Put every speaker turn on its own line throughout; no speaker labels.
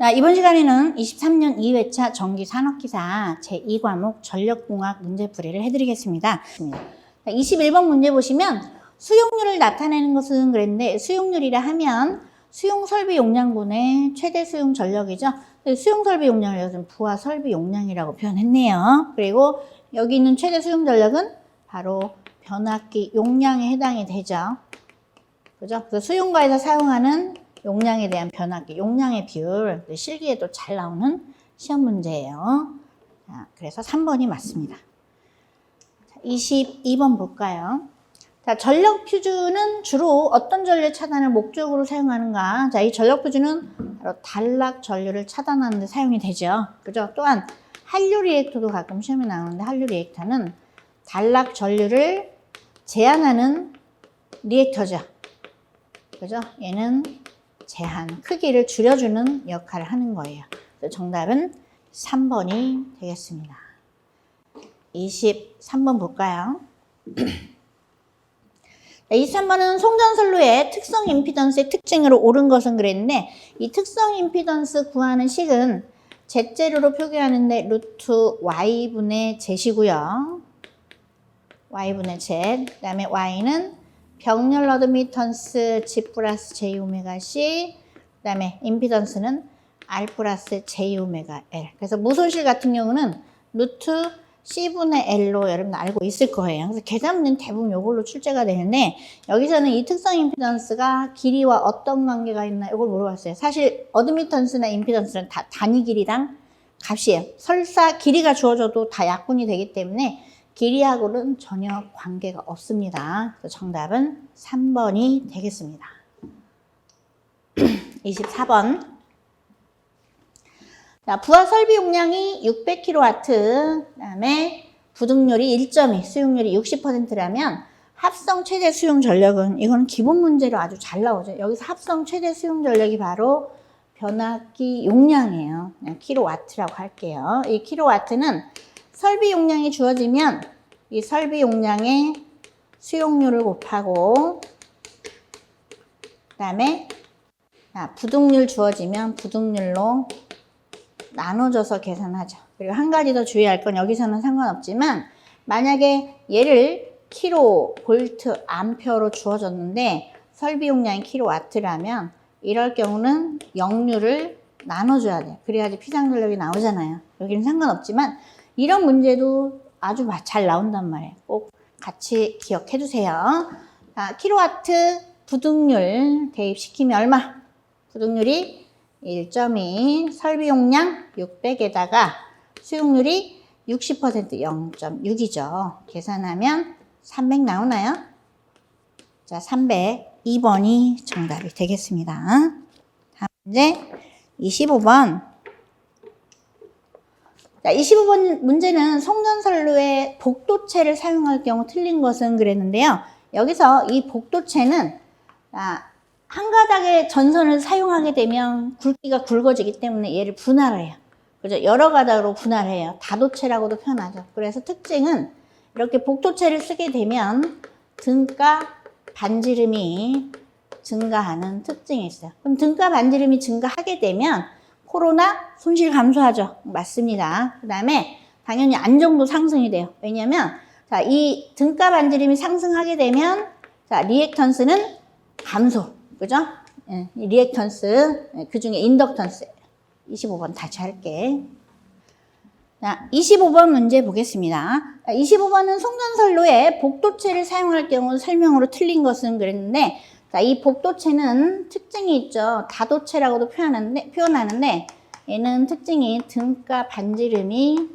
자, 이번 시간에는 23년 2회차 전기산업기사 제2과목 전력공학 문제풀이를 해드리겠습니다. 21번 문제 보시면 수용률을 나타내는 것은 그랬는데 수용률이라 하면 수용설비 용량분의 최대 수용 전력이죠. 수용설비 용량을 여기서 부하 설비 용량이라고 표현했네요. 그리고 여기 있는 최대 수용 전력은 바로 변압기 용량에 해당이 되죠. 그죠? 그래서 수용과에서 사용하는 용량에 대한 변압기, 용량의 비율, 실기에도 잘 나오는 시험 문제예요. 자, 그래서 3번이 맞습니다. 자, 22번 볼까요? 자, 전력 퓨즈는 주로 어떤 전류 차단을 목적으로 사용하는가? 자, 이 전력 퓨즈는 바로 단락 전류를 차단하는 데 사용이 되죠. 그죠? 또한 한류 리액터도 가끔 시험에 나오는데 한류 리액터는 단락 전류를 제한하는 리액터죠. 그죠? 얘는 제한, 크기를 줄여주는 역할을 하는 거예요. 그래서 정답은 3번이 되겠습니다. 23번 볼까요? 23번은 송전선로의 특성 임피던스의 특징으로 옳은 것은 그랬는데 이 특성 임피던스 구하는 식은 Z제로로 표기하는데 루트 Y분의 Z이고요. Y분의 Z, 그 다음에 Y는 병렬 어드미턴스 G 플러스 J 오메가 C, 그 다음에 임피던스는 R 플러스 J 오메가 L. 그래서 무손실 같은 경우는 루트 C분의 L로 여러분 알고 있을 거예요. 그래서 계산 문제는 대부분 이걸로 출제가 되는데 여기서는 이 특성 임피던스가 길이와 어떤 관계가 있나 이걸 물어봤어요. 사실 어드미턴스나 임피던스는 다 단위 길이랑 값이에요. 설사 길이가 주어져도 다 약분이 되기 때문에 길이하고는 전혀 관계가 없습니다. 그래서 정답은 3번이 되겠습니다. 24번. 자, 부하 설비 용량이 600kW, 그 다음에 부등률이 1.2, 수용률이 60%라면 합성 최대 수용 전력은, 이거는 기본 문제로 아주 잘 나오죠. 여기서 합성 최대 수용 전력이 바로 변압기 용량이에요. 그냥 킬로와트라고 할게요. 이 킬로와트는 설비 용량이 주어지면 이 설비 용량의 수용률을 곱하고 그 다음에 부등률 주어지면 부등률로 나눠줘서 계산하죠. 그리고 한 가지 더 주의할 건 여기서는 상관없지만 만약에 얘를 킬로 볼트 암페어로 주어졌는데 설비 용량이 킬로와트라면 이럴 경우는 역류를 나눠줘야 돼요. 그래야지 피상 전력이 나오잖아요. 여기는 상관없지만 이런 문제도 아주 잘 나온단 말이에요. 꼭 같이 기억해 두세요. 자, 킬로와트 부등률 대입시키면 얼마? 부등률이 1.2, 설비 용량 600에다가 수용률이 60% 0.6이죠. 계산하면 300 나오나요? 자, 302번이 정답이 되겠습니다. 다음 문제 25번. 자, 25번 문제는 송전선로의 복도체를 사용할 경우 틀린 것은 그랬는데요. 여기서 이 복도체는 한 가닥의 전선을 사용하게 되면 굵기가 굵어지기 때문에 얘를 분할을 해요. 그죠? 여러 가닥으로 분할해요. 다도체라고도 표현하죠. 그래서 특징은 이렇게 복도체를 쓰게 되면 등가 반지름이 증가하는 특징이 있어요. 그럼 등가 반지름이 증가하게 되면 코로나 손실 감소하죠. 맞습니다. 그 다음에 당연히 안정도 상승이 돼요. 왜냐면 자, 이 등가 반지름이 상승하게 되면 자, 리액턴스는 감소. 그죠? 예, 리액턴스, 그 중에 인덕턴스. 25번 다시 할게. 자, 25번 문제 보겠습니다. 25번은 송전선로에 복도체를 사용할 경우 설명으로 틀린 것은 그랬는데 자, 이 복도체는 특징이 있죠. 다도체라고도 표현하는데 얘는 특징이 등가 반지름이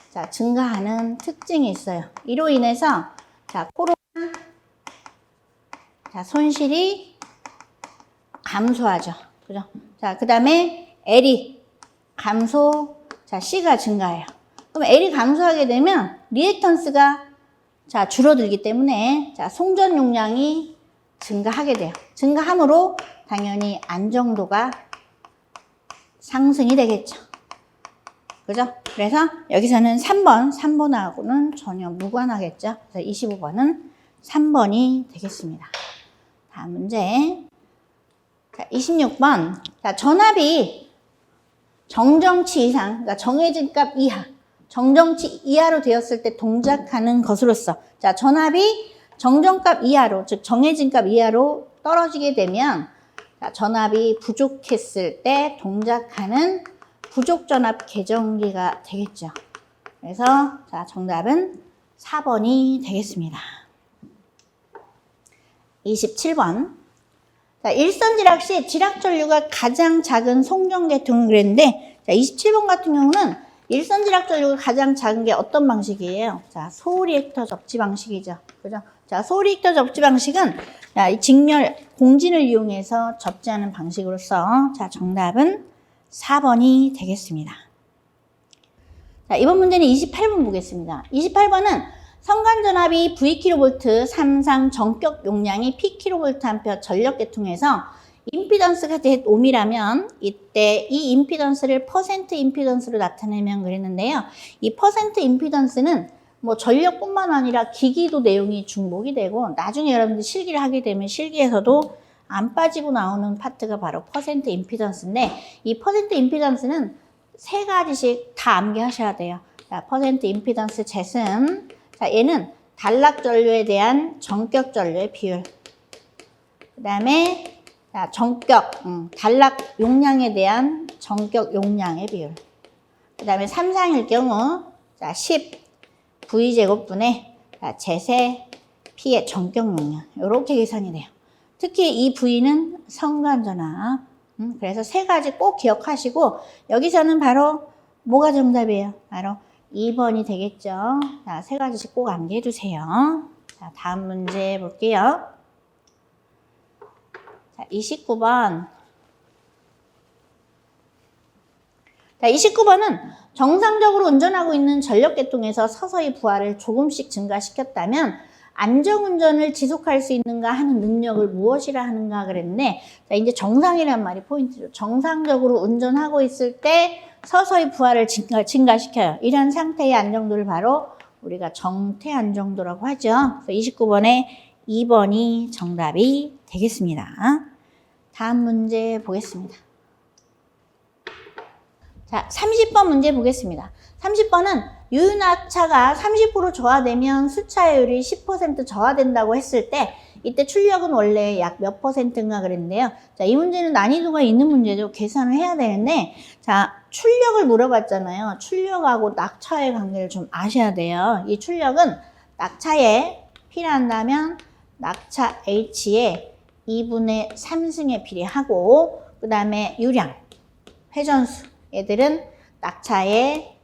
자, 증가하는 특징이 있어요. 이로 인해서 자, 코로나 자, 손실이 감소하죠. 그죠? 자, 그 다음에 L이 감소, 자, C가 증가해요. 그럼 L이 감소하게 되면 리액턴스가 자, 줄어들기 때문에 자, 송전 용량이 증가하게 돼요. 증가함으로 당연히 안정도가 상승이 되겠죠. 그죠? 그래서 여기서는 3번하고는 전혀 무관하겠죠. 그래서 25번은 3번이 되겠습니다. 다음 문제. 자, 26번. 자, 전압이 정정치 이상, 그러니까 정해진 값 이하, 정정치 이하로 되었을 때 동작하는 것으로서, 자, 전압이 정정값 이하로, 즉 정해진 값 이하로 떨어지게 되면, 자, 전압이 부족했을 때 동작하는 부족전압 계정기가 되겠죠. 그래서 자, 정답은 4번이 되겠습니다. 27번. 자, 일선지락 시 지락전류가 가장 작은 송전계통을 그랬는데, 자, 27번 같은 경우는 일선지락 전류가 가장 작은 게 어떤 방식이에요? 자, 소리액터 접지 방식이죠. 그죠? 자, 소리액터 접지 방식은 자, 이 직렬, 공진을 이용해서 접지하는 방식으로서 자, 정답은 4번이 되겠습니다. 자, 이번 문제는 28번 보겠습니다. 28번은 선간전압이 VkV, 삼상 전격 용량이 PkVA 전력계통에서 임피던스가 제5이라면 이때 이 임피던스를 퍼센트 임피던스로 나타내면 그랬는데요. 이 퍼센트 임피던스는 뭐 전력뿐만 아니라 기기도 내용이 중복이 되고 나중에 여러분들 실기를 하게 되면 실기에서도 안 빠지고 나오는 파트가 바로 퍼센트 임피던스인데 이 퍼센트 임피던스는 세 가지씩 다 암기하셔야 돼요. 자, 퍼센트 임피던스 젯은 자, 얘는 단락 전류에 대한 전격 전류의 비율. 그 다음에 자, 전격, 단락 용량에 대한 전격 용량의 비율. 그 다음에 삼상일 경우, 자, 10 V제곱분의 젯의 P의 전격 용량. 이렇게 계산이 돼요. 특히 이 V는 선간전압. 그래서 세 가지 꼭 기억하시고, 여기서는 바로 뭐가 정답이에요? 바로 2번이 되겠죠. 자, 세 가지씩 꼭 암기해 주세요. 자, 다음 문제 볼게요. 자, 29번. 자, 29번은 정상적으로 운전하고 있는 전력계통에서 서서히 부하를 조금씩 증가시켰다면 안정운전을 지속할 수 있는가 하는 능력을 무엇이라 하는가 그랬는데, 자, 이제 정상이란 말이 포인트죠. 정상적으로 운전하고 있을 때 서서히 부하를 증가시켜요. 이런 상태의 안정도를 바로 우리가 정태 안정도라고 하죠. 그래서 29번에 2번이 정답이 되겠습니다. 다음 문제 보겠습니다. 자, 30번 문제 보겠습니다. 30번은 유윤하차가 30% 저하되면 수차율이 10% 저하된다고 했을 때 이때 출력은 원래 약 몇 %인가 그랬는데요. 자, 이 문제는 난이도가 있는 문제죠. 계산을 해야 되는데, 자, 출력을 물어봤잖아요. 출력하고 낙차의 관계를 좀 아셔야 돼요. 이 출력은 낙차에 P라 한다면 낙차 H에 2분의 3승에 비례하고, 그 다음에 유량, 회전수, 얘들은 낙차의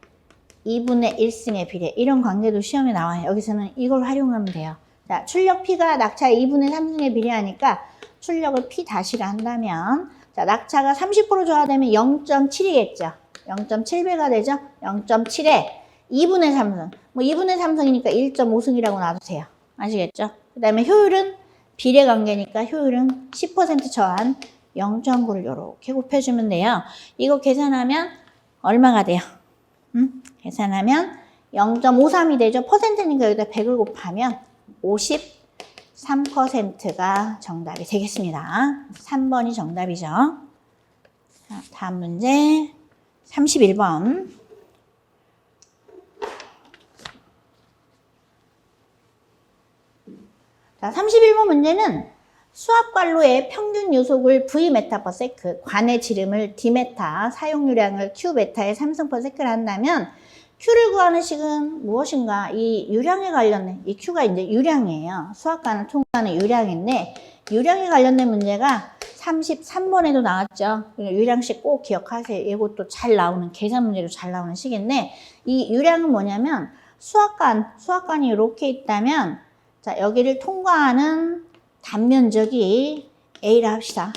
2분의 1승에 비례. 이런 관계도 시험에 나와요. 여기서는 이걸 활용하면 돼요. 자, 출력 P가 낙차의 2분의 3승에 비례하니까 출력을 P 다시라 한다면, 자, 낙차가 30% 저하되면 0.7이겠죠. 0.7배가 되죠. 0.7에 2분의 3승. 뭐 2분의 3승이니까 1.5승이라고 놔두세요. 아시겠죠? 그 다음에 효율은 비례 관계니까 효율은 10% 저한 0.9를 이렇게 곱해주면 돼요. 이거 계산하면 얼마가 돼요? 계산하면 0.53이 되죠. 퍼센트니까 여기다 100을 곱하면 53%가 정답이 되겠습니다. 3번이 정답이죠. 자, 다음 문제 31번. 자, 31번 문제는 수압관로의 평균 요속을 Vm/s, 관의 지름을 Dm, 사용유량을 Qm의 3승/s를 한다면 Q를 구하는 식은 무엇인가? 이 유량에 관련된, 이 Q가 이제 유량이에요. 수압관을 통과하는 유량인데, 유량에 관련된 문제가 33번에도 나왔죠. 유량식 꼭 기억하세요. 이것도 잘 나오는, 계산 문제도 잘 나오는 식인데, 이 유량은 뭐냐면, 수압관이 이렇게 있다면, 자, 여기를 통과하는 단면적이 A라 합시다.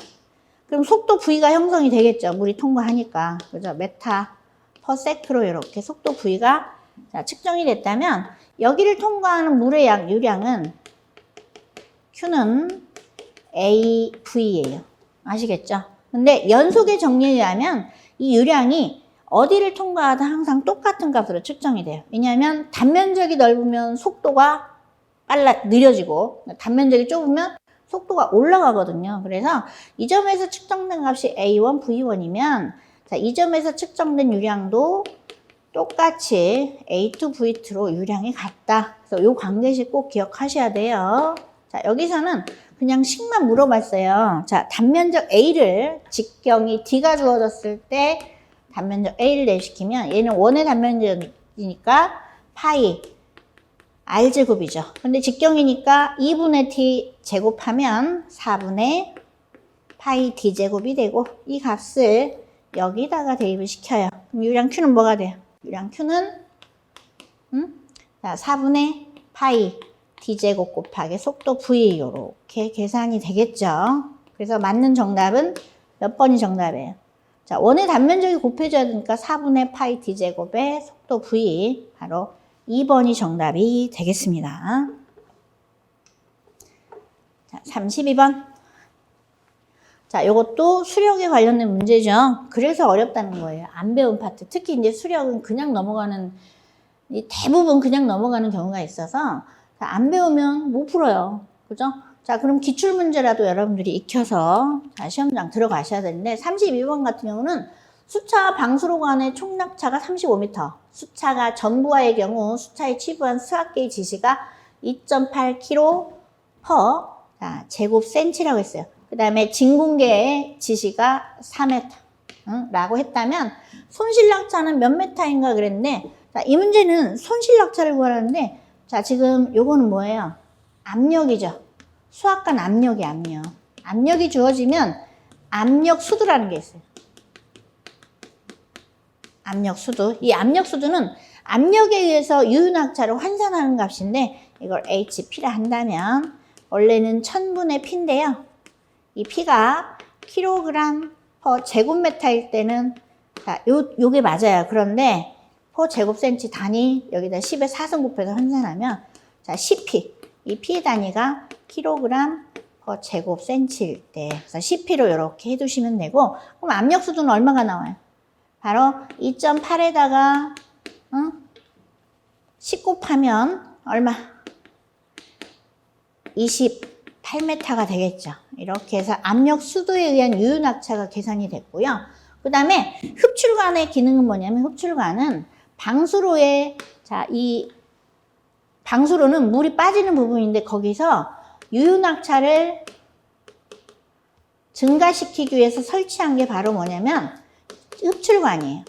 그럼 속도 V가 형성이 되겠죠. 물이 통과하니까. 그죠? 메타 퍼 세크로 이렇게 속도 V가 자, 측정이 됐다면 여기를 통과하는 물의 양 유량은 Q는 AV예요. 아시겠죠? 근데 연속의 정리에 의하면 이 유량이 어디를 통과하든 항상 똑같은 값으로 측정이 돼요. 왜냐하면 단면적이 넓으면 속도가 느려지고 단면적이 좁으면 속도가 올라가거든요. 그래서 이 점에서 측정된 값이 A1, V1이면 자, 이 점에서 측정된 유량도 똑같이 A2, V2로 유량이 같다. 그래서 이 관계식 꼭 기억하셔야 돼요. 자, 여기서는 그냥 식만 물어봤어요. 자, 단면적 A를 직경이 D가 주어졌을 때 단면적 A를 내시키면 얘는 원의 단면적이니까 파이 R제곱이죠. 근데 직경이니까 2분의 T 제곱하면 4분의 파이 D제곱이 되고 이 값을 여기다가 대입을 시켜요. 그럼 유량 Q는 뭐가 돼요? 유량 Q는 자, 4분의 파이 D제곱 곱하기 속도 V 이렇게 계산이 되겠죠. 그래서 맞는 정답은 몇 번이 정답이에요? 자, 원의 단면적이 곱해져야 되니까 4분의 파이 D제곱의 속도 V 바로 2번이 정답이 되겠습니다. 자, 32번. 자, 요것도 수력에 관련된 문제죠. 그래서 어렵다는 거예요. 안 배운 파트. 특히 이제 수력은 그냥 넘어가는, 대부분 그냥 넘어가는 경우가 있어서 안 배우면 못 풀어요. 그죠? 자, 그럼 기출문제라도 여러분들이 익혀서 시험장 들어가셔야 되는데 32번 같은 경우는 수차와 방수로 간의 총낙차가 35m, 수차가 전부와의 경우 수차에 취부한 수학계의 지시가 2.8kg per 제곱센치라고 했어요. 그 다음에 진공계의 지시가 4m 라고 했다면 손실낙차는 몇 m인가 그랬는데 자, 이 문제는 손실낙차를 구하라는데 자, 지금 요거는 뭐예요? 압력이죠. 수학관 압력이 압력. 압력이 주어지면 압력 수두라는 게 있어요. 압력 수두. 이 압력 수두는 압력에 의해서 유효낙차를 환산하는 값인데 이걸 HP라 한다면 원래는 1000분의 P인데요. 이 P가 킬로그램 퍼 제곱미터일 때는 자, 요게 맞아요. 그런데 퍼 제곱센치 단위 여기다 10에 4승 곱해서 환산하면 자, 10P. 이 P 단위가 킬로그램 퍼 제곱센치일 때 그래서 10P로 이렇게 해두시면 되고 그럼 압력 수두는 얼마가 나와요? 바로 2.8에다가 10 곱하면 얼마? 28m가 되겠죠. 이렇게 해서 압력 수도에 의한 유효낙차가 계산이 됐고요. 그 다음에 흡출관의 기능은 뭐냐면 흡출관은 방수로의 자, 이 방수로는 물이 빠지는 부분인데 거기서 유효낙차를 증가시키기 위해서 설치한 게 바로 뭐냐면 흡출관이에요.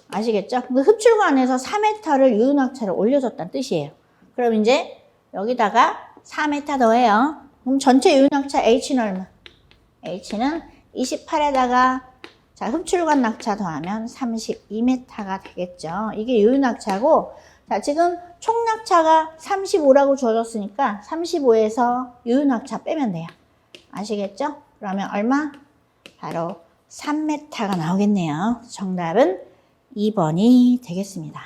아시겠죠? 그 흡출관에서 4m를 유효낙차를 올려줬다는 뜻이에요. 그럼 이제 여기다가 4m 더해요. 그럼 전체 유효낙차 H는 얼마? H는 28에다가 자, 흡출관 낙차 더하면 32m가 되겠죠. 이게 유효낙차고 자, 지금 총낙차가 35라고 주어졌으니까 35에서 유효낙차 빼면 돼요. 아시겠죠? 그러면 얼마? 바로 3m가 나오겠네요. 정답은 2번이 되겠습니다.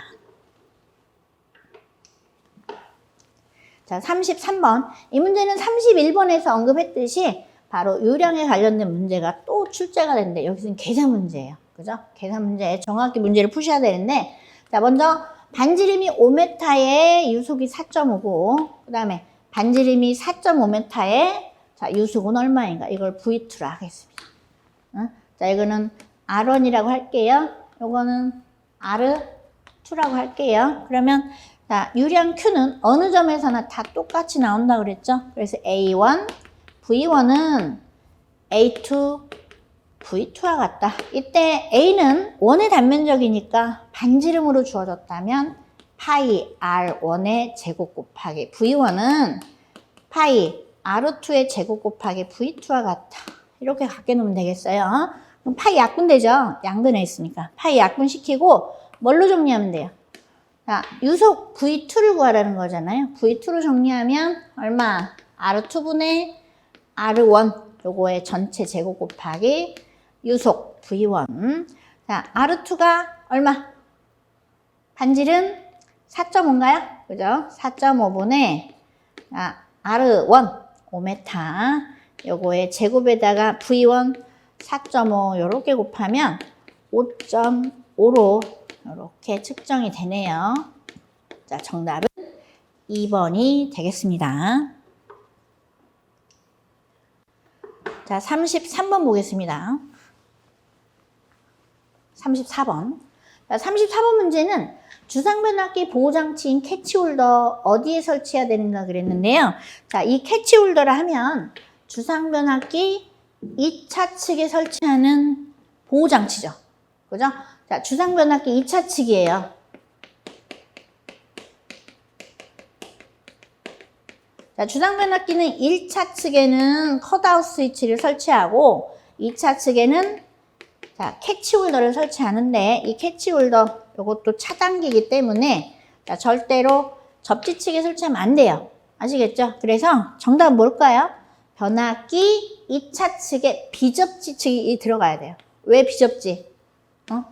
자, 33번. 이 문제는 31번에서 언급했듯이 바로 유량에 관련된 문제가 또 출제가 되는데 여기서는 계산 문제예요. 그죠? 계산 문제 정확히 문제를 푸셔야 되는데 자, 먼저 반지름이 5m에 유속이 4.5고 그 다음에 반지름이 4.5m에 자, 유속은 얼마인가? 이걸 V2로 하겠습니다. 자, 이거는 R1이라고 할게요. 요거는 R2라고 할게요. 그러면 자, 유량 Q는 어느 점에서나 다 똑같이 나온다 그랬죠? 그래서 A1, V1은 A2, V2와 같다. 이때 A는 원의 단면적이니까 반지름으로 주어졌다면 파이 R1의 제곱 곱하기 V1은 파이 R2의 제곱 곱하기 V2와 같다. 이렇게 갖게 놓으면 되겠어요. 그럼 파이 약분되죠? 양변에 있으니까. 파이 약분시키고 뭘로 정리하면 돼요? 자, 유속 V2를 구하라는 거잖아요. V2로 정리하면 얼마? R2분의 R1 요거의 전체 제곱 곱하기 유속 V1 자, R2가 얼마? 반지름 4.5인가요? 그죠? 4.5분의 R1 5m 요거의 제곱에다가 V1 4.5 요렇게 곱하면 5.5로 이렇게 측정이 되네요. 자, 정답은 2번이 되겠습니다. 자, 33번 보겠습니다. 34번. 자, 34번 문제는 주상변압기 보호장치인 캐치홀더 어디에 설치해야 되는가 그랬는데요. 자, 이 캐치홀더를 하면 주상변압기 2차 측에 설치하는 보호장치죠. 그죠? 자, 주상변압기 2차 측이에요. 자, 주상변압기는 1차 측에는 컷아웃 스위치를 설치하고 2차 측에는 자, 캐치홀더를 설치하는데 이 캐치홀더 이것도 차단기이기 때문에 자, 절대로 접지 측에 설치하면 안 돼요. 아시겠죠? 그래서 정답은 뭘까요? 변압기 2차 측에 비접지 측이 들어가야 돼요. 왜 비접지?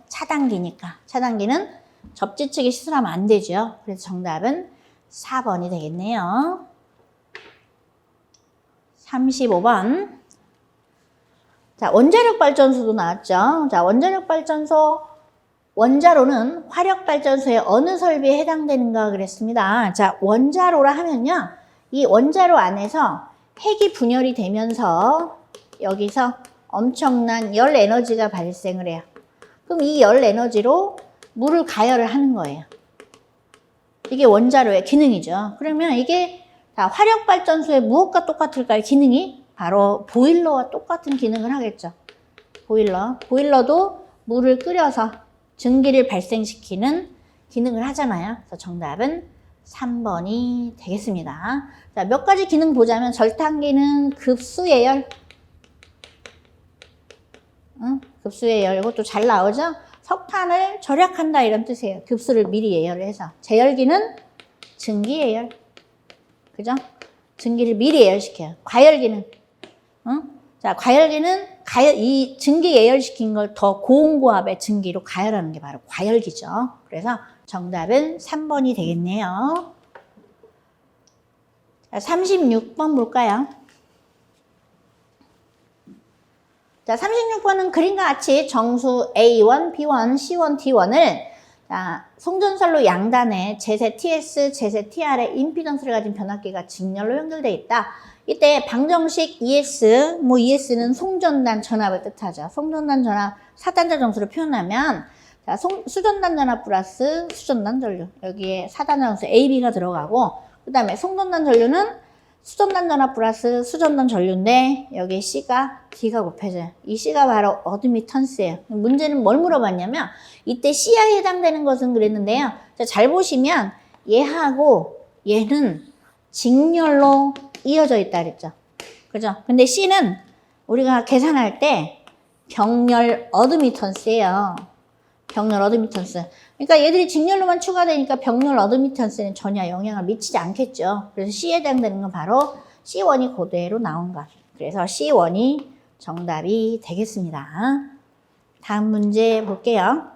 차단기니까. 차단기는 접지 측에 시설하면 안 되죠. 그래서 정답은 4번이 되겠네요. 35번. 자, 원자력 발전소도 나왔죠. 자, 원자력 발전소, 원자로는 화력 발전소의 어느 설비에 해당되는가 그랬습니다. 자, 원자로라 하면요. 이 원자로 안에서 핵이 분열이 되면서 여기서 엄청난 열 에너지가 발생을 해요. 그럼 이 열 에너지로 물을 가열을 하는 거예요. 이게 원자로의 기능이죠. 그러면 이게 자, 화력 발전소에 무엇과 똑같을까요? 기능이 바로 보일러와 똑같은 기능을 하겠죠. 보일러도 물을 끓여서 증기를 발생시키는 기능을 하잖아요. 그래서 정답은 3번이 되겠습니다. 자, 몇 가지 기능 보자면 절탄기는 급수예열. 급수예열. 이것도 잘 나오죠? 석탄을 절약한다 이런 뜻이에요. 급수를 미리 예열을 해서. 제열기는 증기예열. 그죠? 증기를 미리 예열시켜요. 과열기는 자, 과열기는 이 증기 예열시킨 걸 더 고온고압의 증기로 가열하는 게 바로 과열기죠. 그래서 정답은 3번이 되겠네요. 자, 36번 볼까요? 자, 36번은 그림과 같이 정수 A1, B1, C1, D1을 자, 송전선로 양단에 제세 TS, 제세 TR의 임피던스를 가진 변압기가 직렬로 연결되어 있다. 이때 방정식 ES, ES는 송전단 전압을 뜻하죠. 송전단 전압 4단자 정수로 표현하면 자, 수전단 전압 플러스 수전단 전류. 여기에 4단자 정수 AB가 들어가고 그 다음에 송전단 전류는 수전단 전압 플러스 수전단 전류인데 여기 C가 D가 곱해져요. 이 C가 바로 어드미턴스예요. 문제는 뭘 물어봤냐면 이때 C에 해당되는 것은 그랬는데요. 자, 잘 보시면 얘하고 얘는 직렬로 이어져 있다 그랬죠. 그죠? 근데 C는 우리가 계산할 때 병렬 어드미턴스예요. 병렬 어드미턴스. 그러니까 얘들이 직렬로만 추가되니까 병렬 어드미턴스는 전혀 영향을 미치지 않겠죠. 그래서 C에 해당되는 건 바로 C1이 그대로 나온 것. 그래서 C1이 정답이 되겠습니다. 다음 문제 볼게요.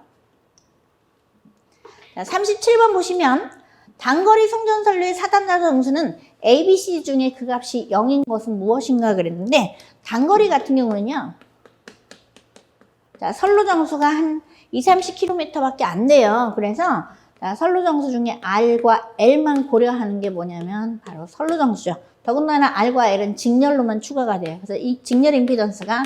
자, 37번 보시면 단거리 송전선로의 4단자 정수는 A, B, C 중에 그 값이 0인 것은 무엇인가 그랬는데 단거리 같은 경우는요. 자, 선로 정수가 한 20-30km 밖에 안 돼요. 그래서 자, 선로 정수 중에 R과 L만 고려하는 게 뭐냐면 바로 선로 정수죠. 더군다나 R과 L은 직렬로만 추가가 돼요. 그래서 이 직렬 임피던스가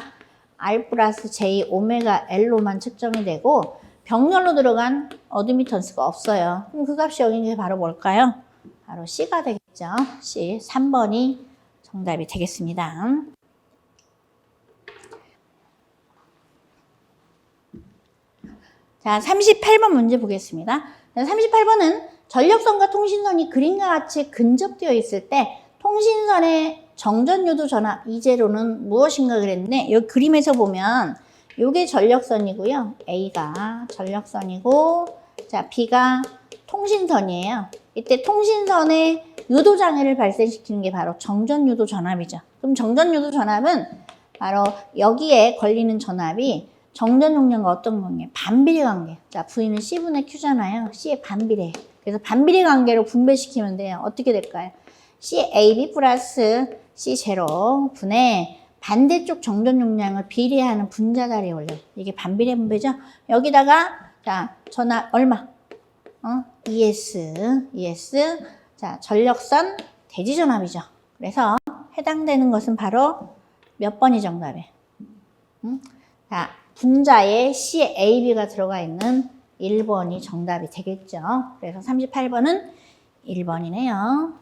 R 플러스 J 오메가 L로만 측정이 되고 병렬로 들어간 어드미턴스가 없어요. 그럼 그 값이 여기 게 바로 뭘까요? 바로 C가 되겠죠. C 3번이 정답이 되겠습니다. 자, 38번 문제 보겠습니다. 38번은 전력선과 통신선이 그림과 같이 근접되어 있을 때 통신선의 정전유도 전압 이제로는 무엇인가 그랬는데 여기 그림에서 보면 이게 전력선이고요. A가 전력선이고 자, B가 통신선이에요. 이때 통신선에 유도장애를 발생시키는 게 바로 정전유도 전압이죠. 그럼 정전유도 전압은 바로 여기에 걸리는 전압이 정전 용량과 어떤 관계? 반비례 관계. 자, V는 C분의 Q잖아요. C의 반비례. 그래서 반비례 관계로 분배시키면 돼요. 어떻게 될까요? CAB 플러스 C0 분의 반대쪽 정전 용량을 비례하는 분자 자리에 올려요. 이게 반비례 분배죠. 여기다가 자, 전압 얼마? ES. 자, 전력선 대지 전압이죠. 그래서 해당되는 것은 바로 몇 번이 정답이에요? 자, 분자에 CAB가 들어가 있는 1번이 정답이 되겠죠. 그래서 38번은 1번이네요.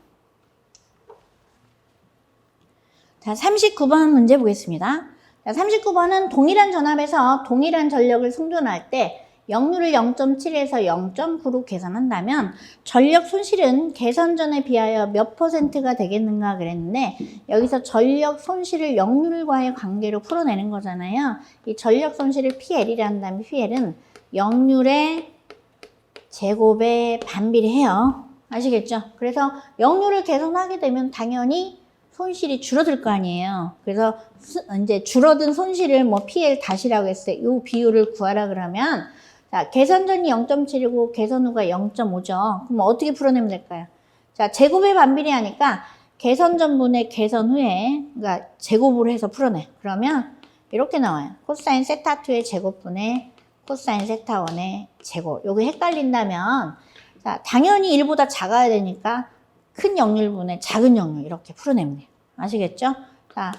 자, 39번 문제 보겠습니다. 자, 39번은 동일한 전압에서 동일한 전력을 송전할 때 역률을 0.7에서 0.9로 계산한다면 전력 손실은 개선 전에 비하여 몇 %가 되겠는가 그랬는데, 여기서 전력 손실을 역률과의 관계로 풀어내는 거잖아요. 이 전력 손실을 PL이라 한다면 PL은 역률의 제곱에 반비례해요. 아시겠죠? 그래서 역률을 개선하게 되면 당연히 손실이 줄어들 거 아니에요. 그래서 이제 줄어든 손실을 뭐 PL 다시라고 했어요. 이 비율을 구하라 그러면, 자, 개선 전이 0.7이고 개선 후가 0.5죠. 그럼 어떻게 풀어내면 될까요? 자, 제곱에 반비례하니까 개선 전분의 개선 후에, 그러니까 제곱으로 해서 풀어내. 그러면 이렇게 나와요. 코사인 세타 2의 제곱분의 코사인 세타 1의 제곱. 요게 헷갈린다면, 자, 당연히 1보다 작아야 되니까 큰 역률분의 작은 역률 이렇게 풀어내면 돼요. 아시겠죠? 자,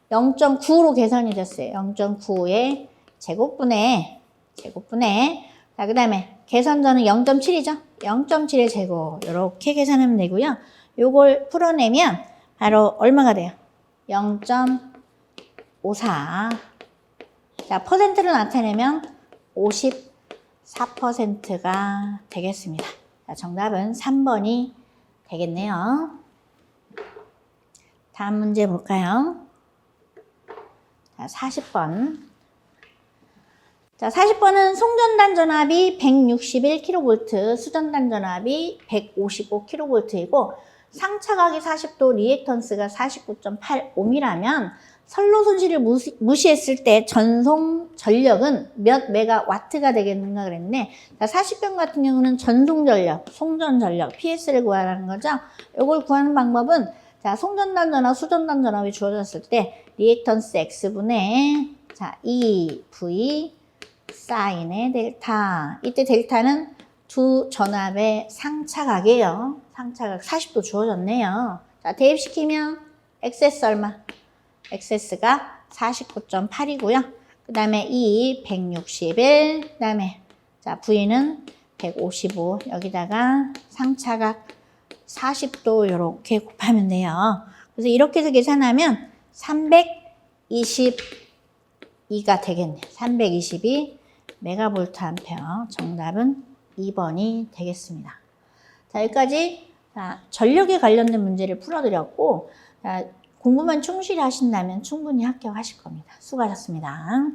0.9로 계산이 됐어요. 0.9의 제곱분의 자, 그 다음에 계산전은 0.7이죠? 0.7의 제곱 이렇게 계산하면 되고요. 요걸 풀어내면 바로 얼마가 돼요? 0.54. 자, 퍼센트로 나타내면 54%가 되겠습니다. 자, 정답은 3번이 되겠네요. 다음 문제 볼까요? 자, 40번. 자, 40번은 송전단 전압이 161kV, 수전단 전압이 155kV이고 상차각이 40도, 리액턴스가 49.8ohm이라면 선로 손실을 무시했을 때 전송 전력은 몇 메가와트가 되겠는가 그랬는데, 자, 40번 같은 경우는 전송 전력, 송전 전력, PS를 구하라는 거죠. 이걸 구하는 방법은, 자, 송전단 전압, 수전단 전압이 주어졌을 때 리액턴스 X분의, 자, EV 사인의 델타. 이때 델타는 두 전압의 상차각이에요. 상차각 40도 주어졌네요. 자, 대입시키면 XS 얼마? XS가 49.8이고요. 그 다음에 E 161, 그 다음에 자, V는 155. 여기다가 상차각 40도 이렇게 곱하면 돼요. 그래서 이렇게 해서 계산하면 322가 되겠네요. 322 메가볼트 암페어. 정답은 2번이 되겠습니다. 자, 여기까지 전력에 관련된 문제를 풀어드렸고, 공부만 충실히 하신다면 충분히 합격하실 겁니다. 수고하셨습니다.